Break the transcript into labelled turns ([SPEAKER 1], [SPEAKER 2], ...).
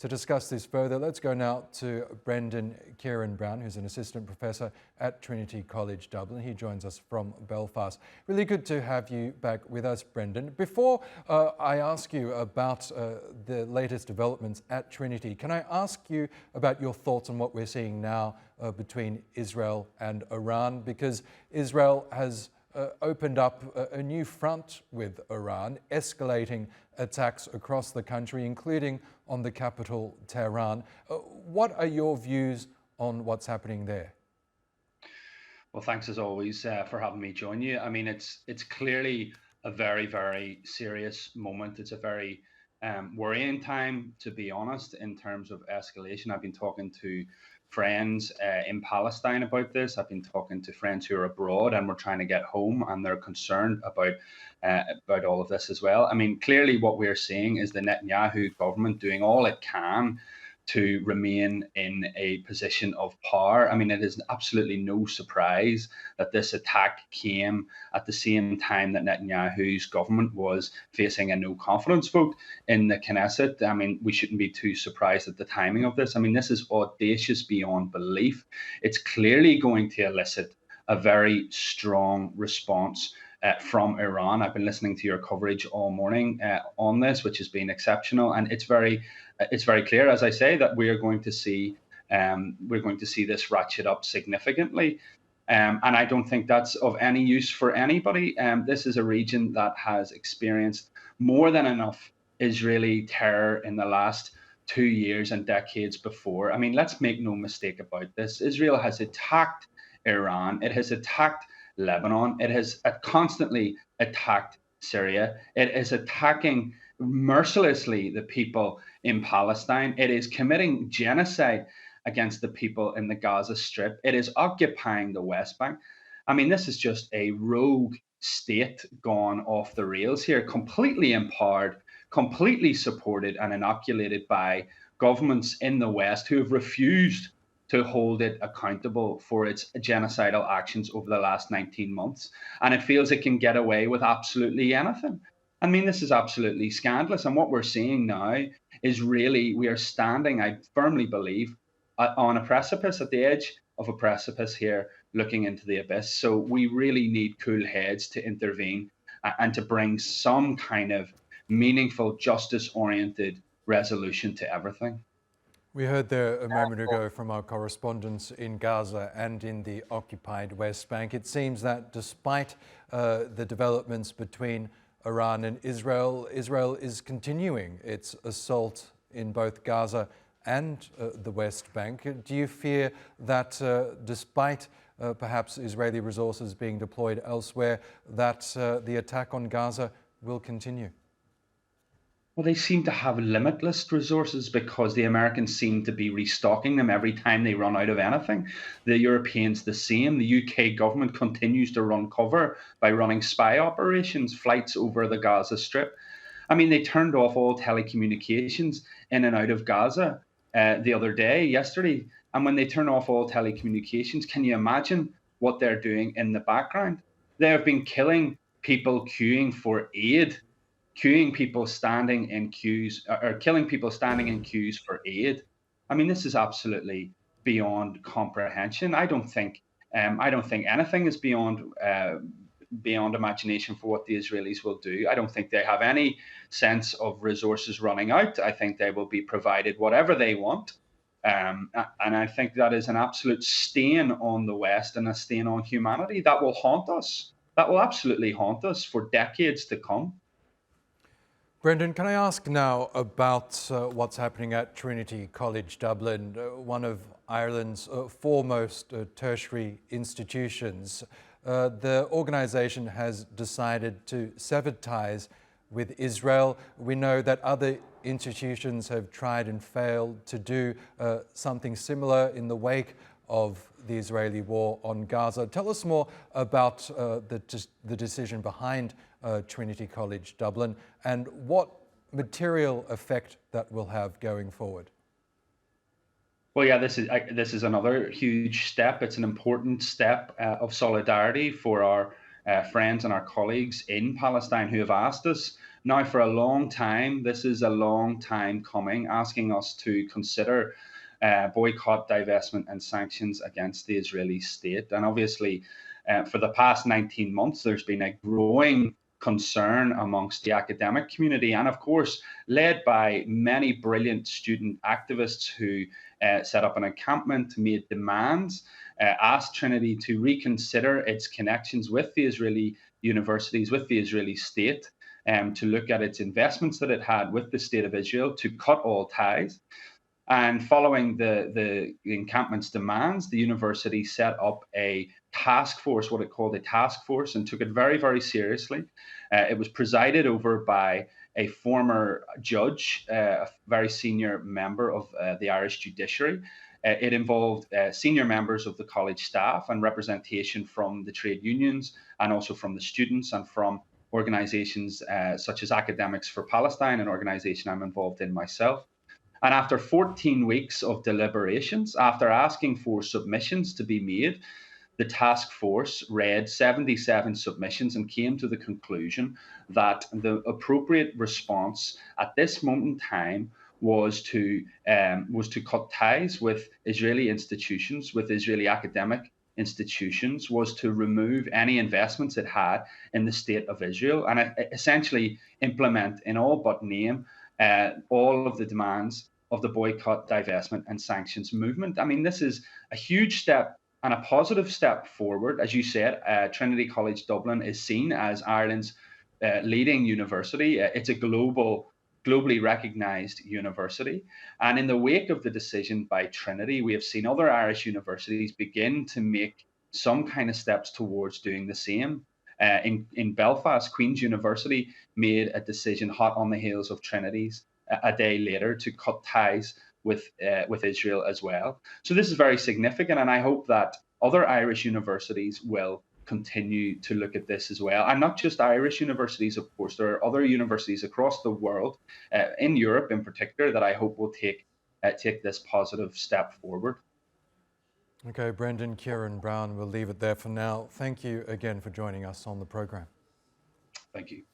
[SPEAKER 1] To discuss this further, let's go now to Ciaran Browne, who's an assistant professor at Trinity College Dublin. He joins us from Belfast. Really good to have you back with us, Brendan. Before I ask you about the latest developments at Trinity, can I ask you about your thoughts on what we're seeing now between Israel and Iran? Because Israel has opened up a new front with Iran, escalating attacks across the country, including on the capital, Tehran. What are your views on what's happening there?
[SPEAKER 2] Well, thanks as always for having me join you. I mean, it's clearly a very, very serious moment. It's a very worrying time, to be honest, in terms of escalation. I've been talking to friends in Palestine about this. I've been talking to friends who are abroad and we're trying to get home, and they're concerned about all of this as well. I mean, clearly, what we're seeing is the Netanyahu government doing all it can to remain in a position of power. I mean, it is absolutely no surprise that this attack came at the same time that Netanyahu's government was facing a no confidence vote in the Knesset. I mean, we shouldn't be too surprised at the timing of this. I mean, this is audacious beyond belief. It's clearly going to elicit a very strong response from Iran. I've been listening to your coverage all morning on this, which has been exceptional, and it's very clear, as I say, that we're going to see this ratchet up significantly. And I don't think that's of any use for anybody. This is a region that has experienced more than enough Israeli terror in the last 2 years and decades before. I mean, let's make no mistake about this. Israel has attacked Iran. It has attacked Lebanon. It has constantly attacked Syria. It is attacking mercilessly the people in Palestine. It is committing genocide against the people in the Gaza Strip. It is occupying the West Bank. I mean, this is just a rogue state gone off the rails here, completely empowered, completely supported and inoculated by governments in the West who have refused to hold it accountable for its genocidal actions over the last 19 months. And it feels it can get away with absolutely anything. I mean, this is absolutely scandalous. And what we're seeing now is really, we are standing, I firmly believe, on a precipice, at the edge of a precipice here, looking into the abyss. So we really need cool heads to intervene and to bring some kind of meaningful, justice-oriented resolution to everything.
[SPEAKER 1] We heard there a moment ago from our correspondents in Gaza and in the occupied West Bank. It seems that despite the developments between Iran and Israel, Israel is continuing its assault in both Gaza and the West Bank. Do you fear that despite perhaps Israeli resources being deployed elsewhere, that the attack on Gaza will continue?
[SPEAKER 2] Well, they seem to have limitless resources because the Americans seem to be restocking them every time they run out of anything. The Europeans, the same. The UK government continues to run cover by running spy operations, flights over the Gaza Strip. I mean, they turned off all telecommunications in and out of Gaza the other day, yesterday. And when they turn off all telecommunications, can you imagine what they're doing in the background? They have been killing people queuing for aid, queuing people standing in queues, or killing people standing in queues for aid. I mean, this is absolutely beyond comprehension. I don't think anything is beyond imagination for what the Israelis will do. I don't think they have any sense of resources running out. I think they will be provided whatever they want. And I think that is an absolute stain on the West and a stain on humanity that will haunt us. That will absolutely haunt us for decades to come.
[SPEAKER 1] Brendan, can I ask now about what's happening at Trinity College Dublin, one of Ireland's foremost tertiary institutions? The organisation has decided to sever ties with Israel. We know that other institutions have tried and failed to do something similar in the wake of the Israeli war on Gaza. Tell us more about the decision behind Trinity College Dublin and what material effect that will have going forward.
[SPEAKER 2] Well, yeah, this is another huge step. It's an important step of solidarity for our friends and our colleagues in Palestine who have asked us Now, for a long time, this is a long time coming, asking us to consider boycott, divestment, and sanctions against the Israeli state. And obviously, for the past 19 months, there's been a growing concern amongst the academic community, and of course, led by many brilliant student activists who set up an encampment, made demands, asked Trinity to reconsider its connections with the Israeli universities, with the Israeli state, to look at its investments that it had with the state of Israel, to cut all ties. And following the encampment's demands, the university set up a task force, what it called a task force, and took it very, very seriously. It was presided over by a former judge, a very senior member of the Irish judiciary. It involved senior members of the college staff and representation from the trade unions and also from the students and from organizations such as Academics for Palestine, an organization I'm involved in myself. And after 14 weeks of deliberations, after asking for submissions to be made, the task force read 77 submissions and came to the conclusion that the appropriate response at this moment in time was to cut ties with Israeli institutions, with Israeli academic institutions, was to remove any investments it had in the state of Israel, and essentially implement in all but name all of the demands of the boycott, divestment, and sanctions movement. I mean, this is a huge step and a positive step forward. As you said, Trinity College Dublin is seen as Ireland's leading university. It's a globally recognized university. And in the wake of the decision by Trinity, we have seen other Irish universities begin to make some kind of steps towards doing the same. In Belfast, Queen's University made a decision hot on the heels of Trinity's a day later to cut ties with Israel as well. So this is very significant, and I hope that other Irish universities will continue to look at this as well. And not just Irish universities, of course, there are other universities across the world, in Europe in particular, that I hope will take this positive step forward.
[SPEAKER 1] Okay, Brendan, Ciaran Browne, we'll leave it there for now. Thank you again for joining us on the program.
[SPEAKER 2] Thank you.